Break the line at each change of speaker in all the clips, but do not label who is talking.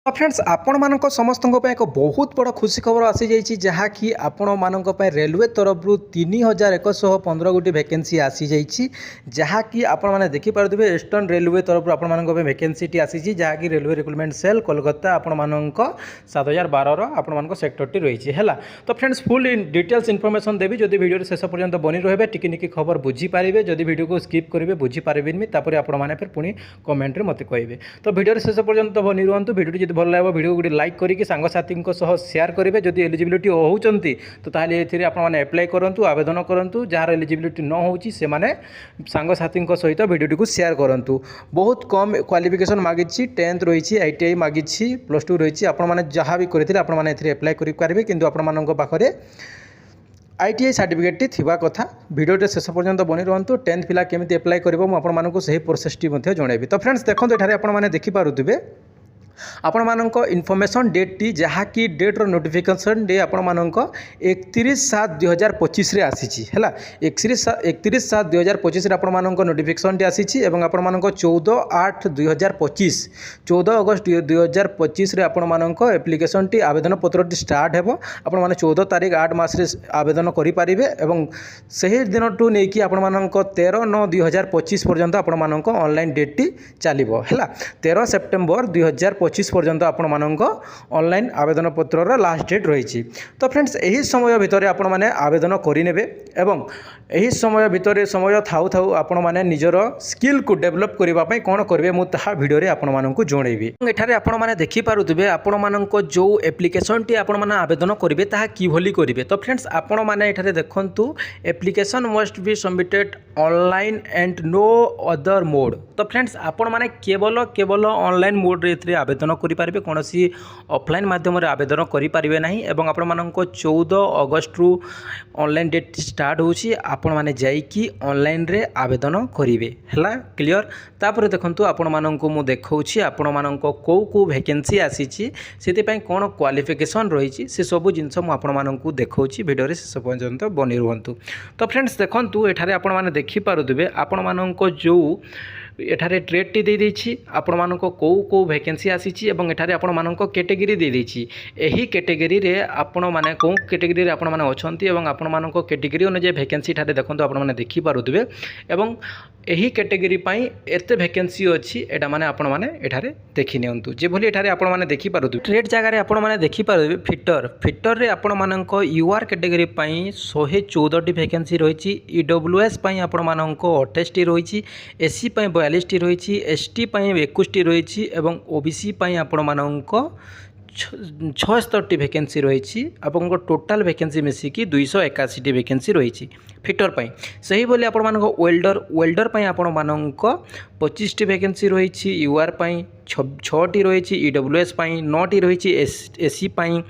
तो फ्रेंड्स आपण मानक समस्त एक बहुत बड़ खुशी खबर आसी जाइए जहाँकि आपण मानक रेलवे तरफ 3115 गोटी वैकेंसी आसी जाइए जहाँकि आपण मैंने देखिपे ईस्टर्न रेलवे तरफ आपण मानक वैकेंसी आसी जहाँकि रेलवे रिक्रुटमेंट सेल कोलकाता आपण मानक 7012 आपण मानक सेक्टर रही है। तो फ्रेंड्स फुल डिटेल्स इनफॉरमेशन देवी जदि वीडियो शेष पर्यंत बनी रहे टिकी खबर बुझीपारे जदि वीडियो को स्किप करेंगे बुझीपारे तापर आपने फिर पुणी कमेंट में मत कहे। तो वीडियो शेष पर्यंत बनी रुहतु वीडियो भल लगे वीडियो गोटे लाइक करके सांगसाथी शेयर करेंगे जदि एलिजिबिलिटी होती तो ताहले एथिरे आपण माने अप्लाई करंतु आवेदन करंतु जार एलिजिबिलिटी न होची से माने सांगसाथी सहित वीडियो को शेयर करंतु। बहुत कम क्वालिफिकेशन मागी 10th रही ITI मागी +2 रही आपण माने जहाँ भी करते आपण माने एथिरे अप्लाई करि पारबे किंतु आपण मानक पाखरे ITI सर्टिफिकेट थिबा कथा। वीडियो शेष पर्यंत बनी रुहतु 10th पिला केमिति अप्लाई करबो मु आपण मानक सही प्रोसेस टी मध्ये जणैबी। तो फ्रेंड्स देखंतु एठारे आपण माने देखि पारुथिबे आपण मानक इनफॉरमेशन डेट टी जहाँकि डेट्र नोटिफिकेशन डे आपण मानक 31/7/2025 रे आसीची हैला 31/7/2025 रे आपण मानक नोटिफिकेशन टी आसीची एवं आपण मानक 14/8/2025 14 अगस्त 2025 रे आपण मानक एप्लिकेशन टी आवेदन पत्र टी स्टार्ट हेबो। आपण माने 14 तारिख 8 मास रे आवेदन करि पारिबे एवं सही दिन टू नै कि आपण मानक 13/9/2025 पर्यंत आपण मानक ऑनलाइन डेट टी चलिबो हैला 13 सेप्टेम्बर 2025 पर्यंत आपण मानक ऑनलाइन आवेदन पत्रर लास्ट डेट रही। तो फ्रेंड्स यही समय भितर आपण माने आवेदन करिनेबे एवं यही समय भितर समय थाउ थाउ आपण माने निजर स्किल को डेवलप करबा पई कोन करबे मु ताहा वीडियो रे आपण मानकु जोणेबी। एठारे आपण माने देखि पारुथिबे आपण मानक जो एप्लिकेशन टी आपण माने आवेदन करिवे ताहा कि भली करिवे। तो फ्रेंड्स आपण माने एठारे देखंतु application must be submitted online and no other mode. तो फ्रेंड्स आपण माने केवल ऑनलाइन मोड रे एथरे आवेदन करि पारिबे कौन सी ऑफलाइन माध्यम रे आवेदन करि पारिबे नाही एवं आपण मानक 14 अगस्त रु ऑनलाइन डेट स्टार्ट होची आपण माने जाई कि ऑनलाइन रे आवेदन करिवे हला क्लियर। तापर देखंतु आपण मानक मु देखौछि आपण मानक को वैकेंसी आसीची सेति पई कोन क्वालिफिकेशन रहिची से सब जिंस मु आपण मानक देखौछि वीडियो रे शेष पर्यंत बनि रहंतु। तो फ्रेंड्स देखंतु एठारे आपण माने देखि पारुदिबे आपण मानक जो एठारे ट्रेड टी दे देछि आपण मानक को वैकेंसी आसीची एवं एठारे आपण मानक कैटेगरी दे देछि एही कैटेगरी रे आपण माने को कैटेगरी रे आपण माने अछंती एवं आपण मानक कैटेगरी अनुसार वैकेंसी एठारे देखंतु आपण माने देखि पारुथिबे एवं एही कैटेगरी पई एते वैकेंसी अछि एटा माने आपण माने एठारे देखि नियंतु जे भली एठारे आपण माने देखि पारुथिबे। ट्रेड जगह रे आपण माने देखि पारुथिबे फिटर रे आपण मानक यूआर कैटेगरी पई 114 टी वैकेंसी रहिछि EWS पई आपण मानक 28 टी रहिछि एससी पई 42 टी रही एसटी 21 टी रही एवं ओबीसी आपण मानक 76 टी वैकेंसी रही आपन टोटाल वैकेंसी मिसिकी 281 टी वैकेंसी रही फिटर पाई। सही बोली आपण मानक वेल्डर पाई आपण मानक 25 टी वैकेंसी रही यूआर पाई 6 टी रही EWS पाई 9 टी रही एससी पाई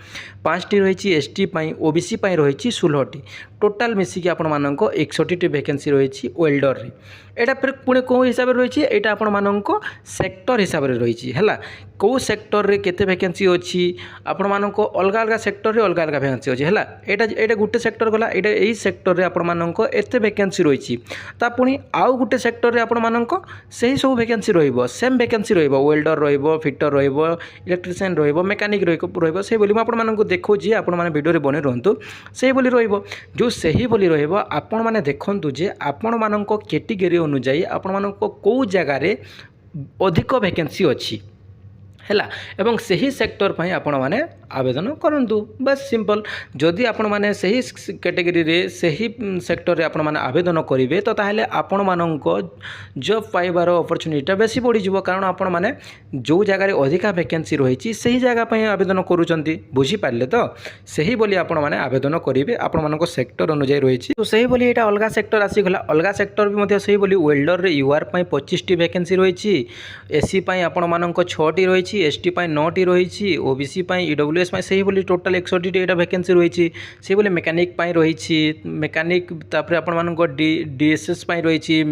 5 टी रही एसटी पाई ओबीसी पाई रही 16 टी टोटाल मिसिकी आपण मानक 61 टी वैकेंसी रही वेल्डर रे। एटा फिर पुणे को हिसाब रे रही एटा आपण मानक सेक्टर हिसाब रे रही हैला को सेक्टर रे केते वैकेंसी अछि आपण मानक अलग अलग सेक्टर रे अलग अलग वैकेंसी अछि हैला एटा गुटे सेक्टर गला एटा एही सेक्टर रे आपण मानक एते वैकेंसी रही ता पुणी आउ गुटे सेक्टर रे आपण मानक सही सब वैकेंसी रहिबो सेम वैकेंसी रहिबो वेल्डर रहिबो फिटर रहिबो इलेक्ट्रिशियन रहिबो मेकानिक रहिबो सही बोली आपण मानक देखो जे आपण माने वीडियो रे बने रहंतु सही बोली रहिबो जो सही बोली रहिबो आपण माने देखंतु जे आपण मानक कैटेगरी अनुसार आपण मानक को जगह रे अधिक वैकेंसी अछि हैला एवं सही सेक्टर पई आपण माने आवेदन करंतु बस सिंपल जदि आपण माने सही कैटेगरी रे सही सेक्टर रे आपण माने आवेदन करिवे तो ताहले आपण मानक जॉब पाइबार अपॉर्चुनिटी बेसी बढ़ी जिवो कारण आपण माने जो जगह रे अधिका वैकेंसी रहिछि सही जगह पई आवेदन करूचंती बुझी पारले। तो सही बोली आपण माने आवेदन करिवे आपण मानक सेक्टर अनुसार रहिछि तो सही बोली एटा अलगा सेक्टर आसी गला अलगा सेक्टर भी मध्य सही बोली वेल्डर रे यूआर पई 25 टी वैकेंसी रहिछि एससी पई आपण मानक 6 टी रहिछि एसटी पई 9 टी रहिछि ओबीसी पई EWS पई सही बोली टोटल 61 टी एटा वैकेंसी रहिछि सही बोली मेकानिक पई रहिछि मेकानिक तापर आपण मानक डीएसएस पई रहिछि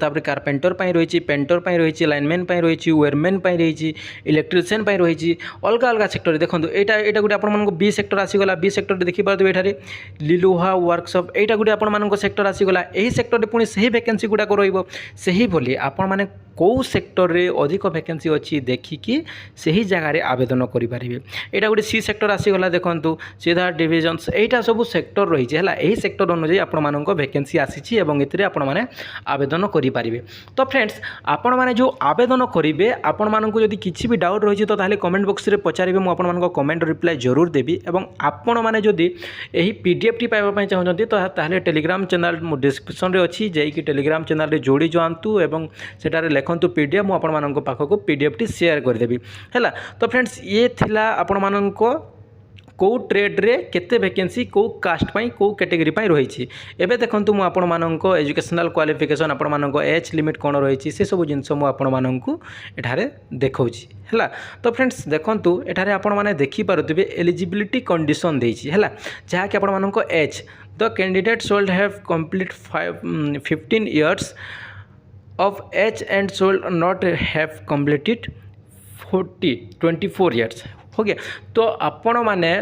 तापर कारपेंटर पई रहिछि पेंटर पई रहिछि लाइनमैन पई रहिछि वेयरमैन पई रहिछि इलेक्ट्रिशियन पई रहिछि अलग अलग सेक्टर देखंतु एटा गुटे आपण मानक बी सेक्टर आसी गला बी सेक्टर देखि पारदे एठारे लिलुहा वर्कशॉप एटा गुटे आपण मानक सेक्टर आसी गला एही सेक्टर रे पुणी सही वैकेंसी गुडा को रहइबो सही बोली आपण माने କେଉଁ ସେକ୍ଟରରେ ଅଧିକ ଭ୍ୟାକେନ୍ସି ଅଛି ଦେଖିକି ସେହି ଜାଗାରେ ଆବେଦନ କରିପାରିବେ। ଏଇଟା ଗୋଟେ ସି ସେକ୍ଟର ଆସିଗଲା ଦେଖନ୍ତୁ ସିଧା ଡିଭିଜନ୍ସ ଏଇଟା ସବୁ ସେକ୍ଟର ରହିଛି ହେଲା। ଏହି ସେକ୍ଟର ଅନୁଯାୟୀ ଆପଣମାନଙ୍କ ଭ୍ୟାକେନ୍ସି ଆସିଛି ଏବଂ ଏଥିରେ ଆପଣମାନେ ଆବେଦନ କରିପାରିବେ। ତ ଫ୍ରେଣ୍ଡସ୍ ଆପଣମାନେ ଯେଉଁ ଆବେଦନ କରିବେ ଆପଣମାନଙ୍କୁ ଯଦି କିଛି ବି ଡାଉଟ୍ ରହିଛି ତ ତାହେଲେ କମେଣ୍ଟ ବକ୍ସରେ ପଚାରିବେ, ମୁଁ ଆପଣମାନଙ୍କ କମେଣ୍ଟ ରିପ୍ଲାଏ ଜରୁର ଦେବି। ଏବଂ ଆପଣମାନେ ଯଦି ଏହି PDFଟି ପାଇବା ପାଇଁ ଚାହୁଁଛନ୍ତି ତ ତାହେଲେ ଟେଲିଗ୍ରାମ ଚ୍ୟାନେଲ ମୁଁ ଡିସ୍କ୍ରିପ୍ସନରେ ଅଛି, ଯାଇକି ଟେଲିଗ୍ରାମ ଚ୍ୟାନେଲରେ ଯୋଡ଼ି ଯାଆନ୍ତୁ ଏବଂ ସେଠାରେ ଲେଖନ୍ତୁ PDF, ମୁଁ ଆପଣମାନଙ୍କ ପାଖକୁ PDFଟି ସେୟାର କରିଦେବି ହେଲା। ତ ଫ୍ରେଣ୍ଡସ୍ ଇଏ ଥିଲା ଆପଣମାନଙ୍କ କେଉଁ ଟ୍ରେଡ଼ରେ କେତେ ଭ୍ୟାକେନ୍ସି କେଉଁ କାଷ୍ଟ ପାଇଁ କେଉଁ କ୍ୟାଟେଗୋରୀ ପାଇଁ ରହିଛି। ଏବେ ଦେଖନ୍ତୁ ମୁଁ ଆପଣମାନଙ୍କ ଏଜୁକେସନାଲ୍ କ୍ୱାଲିଫିକେସନ୍ ଆପଣମାନଙ୍କ ଏଜ୍ ଲିମିଟ୍ କ'ଣ ରହିଛି ସେସବୁ ଜିନିଷ ମୁଁ ଆପଣମାନଙ୍କୁ ଏଠାରେ ଦେଖାଉଛି ହେଲା। ତ ଫ୍ରେଣ୍ଡସ୍ ଦେଖନ୍ତୁ ଏଠାରେ ଆପଣମାନେ ଦେଖିପାରୁଥିବେ ଏଲିଜିବିଲିଟି କଣ୍ଡିସନ୍ ଦେଇଛି ହେଲା, ଯାହାକି ଆପଣମାନଙ୍କ age the candidate should have complete 15 years of age and should not have completed 24 years। Okay तो आपण मैंने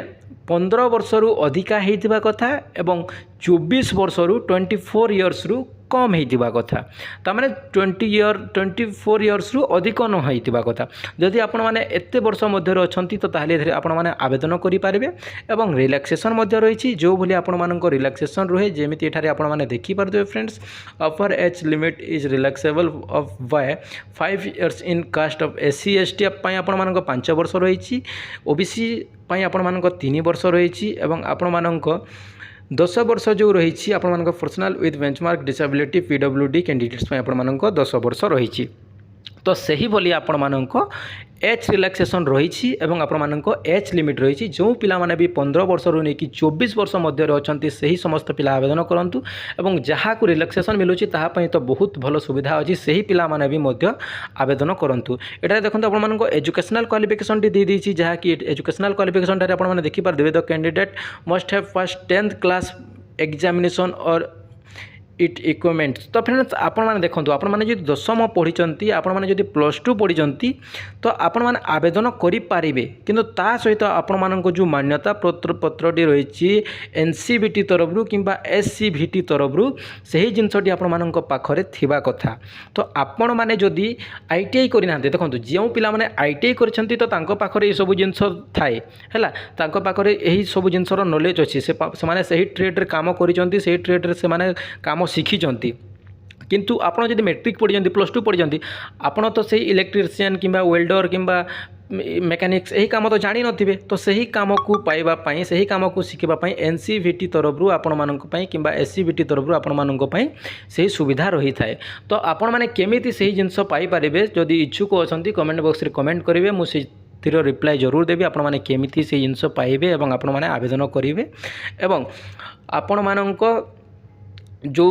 15 वर्षरू अधिका होइतिबा कथा एवं 24 वर्षरू 24 इयर्स रु कम होइतिबा कथा, तामाने 24 इयर्स रु अधिक न होइतिबा कथा। जदि आपण माने एते वर्ष मध्य अछंती तो ताहले आपण माने आवेदन करि पारिबे एवं रिलैक्सेशन मध्य रहिछि जो भली आपण मानको रिलैक्सेशन रहे जेमिति एठारे आपण माने देखि पारदे friends. Upper age limit is relaxable of by 5 years in caste of SC ST पई आपण मानको 5 वर्ष रहिछि, OBC पई आपण मानको 3 वर्ष रहिछि एवं आपण मानको 10 वर्ष जो रही आपण personal with benchmark disability PWD candidates आपण मानक 10 वर्ष रही। तो सही भली आपण मानक एज रिलैक्सेशन रही एवं आपण मानक एज लिमिट रही। जो पिला माने भी 15 वर्ष रु नहीं कि 24 वर्ष मध्य अच्छा से ही समस्त पिला आवेदन करूँ एवं जहाँ को रिलैक्सेशन मिलूँ ताहापी तो बहुत भल सुविधा अच्छी से ही पिला माने भी मध्य आवेदन करूँ। एटा देखो आपण मानक एजुकेशनल क्वालिफिकेशन दी देछि जहाँकि एजुकेशनल क्वालिफिकेशन टारे आपण माने देखि पारबे the candidate must have pass 10th class examination और इट इक्विपमेंट्स। तो फ्रेंड्स आपण माने देखंतु आपण माने जदि 10th पढ़ी आपण माने जदि +2 पढ़ी तो आपण माने आवेदन करि पारिबे, किंतु ता सहित आपण मानको जो मान्यता पत्रटी रही NCVT तरफरु किंबा SCVT तरफरु सही जिनसटी आपण मानको पाखरे थिबा कथा। तो आपण माने जदि ITI करि नाते देखंतु जेउ पिला माने ITI करिसंती तो तांको पाखरे ए सब जिनस थाए हैला, तांको पाखरे एही सब जिनसर नॉलेज अछि, से माने सही ट्रेड रे काम करिसंती, सही ट्रेड रे से माने काम शिखिचंती। किंतु आपण जदि मैट्रिक पढ़ी +2 पढ़ी आपण तो सही इलेक्ट्रीशियन किंबा वेल्डर किंबा मेकानिक्स यही काम तो जानी नथिबे, तो सही काम को पाइबा पई सही काम को शिखिबा पई NCVT तरफरु आपण मानक पई किंबा SCVT तरफरु आपण मानक पई सही सुविधा रही थाए। तो आपण माने केमिति सही जिंस पाई परिबे जदि इच्छुक अछंती कमेंट बॉक्स रे कमेंट करिवे, मु से तिर रिप्लाई जरूर देबी आपण माने केमिति सही जिंस पाइबे एवं आपण माने आवेदन करिवे एवं आपण मानक जो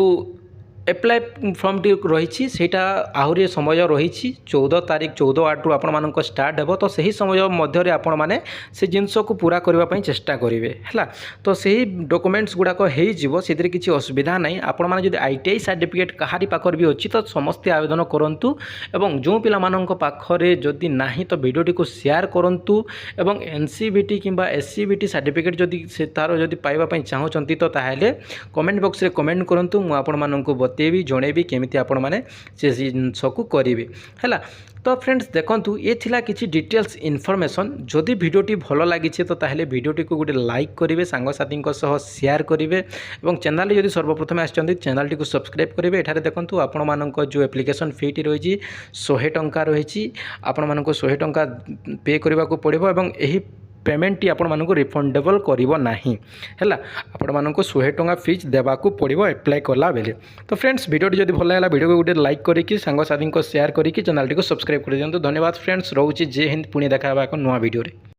एप्लाय फॉर्म टी रही सेटा आहरी समय रही 14 तारीख 14/8 रु आपण मानक स्टार्ट हेबो। तो सही समय मध्य आपण माने से जिनस को पूरा करबा पई चेष्टा करिवे हैला। तो सही डॉक्यूमेंट्स गुडा को हेई जिवो, सेतिर किछि असुविधा नै। आपण माने जदि ITI सर्टिफिकेट कहारी पाखर भी अछि तो समस्त आवेदन करंतु एवं जो पिला मानक पाखरे जदि नाही तो वीडियोटी को शेयर करंतु एवं NCVT किंबा SCVT सर्टिफिकेट जदि से तार जदि पाइबा पई चाहउचंती तो ताहेले कमेंट बॉक्स रे कमेंट करंतु, मु आपण मानक बतेबी जणेबी केमिति आपण माने से जिनस को करिवे हैला। तो फ्रेंड्स देखंतु ये थिला किछि डिटेल्स इनफॉरमेशन। जदि वीडियोटी भलो लागि छे तो ताहेले वीडियोटी को गोटे लाइक करिवे, सांग साथी सह शेयर करिवे एवं चैनल जदि सर्वप्रथम आछंती चैनल टी को सब्सक्राइब करिवे। एठारे देखंतु आपण मानक जो एप्लिकेशन फी टी रही 100 टंका रही, आपण मानक 100 टंका पे करबा को पड़िबो एवं एही पेमेंट टी आपण मानक रिफंडेबल करिवो नाही हैला। आपण मानक 100 टंका फीस देबा को पड़िबो अप्लाई करला बेले। तो फ्रेंड्स वीडियोटी जदि भल लागला वीडियो को गोटे लाइक करिकि सांग साथी को शेयर करिकि चैनल टी को सब्सक्राइब कर दियंतु। धन्यवाद फ्रेंड्स, रहउची जय हिंद, पुणी देखा एक नुआ वीडियो रे।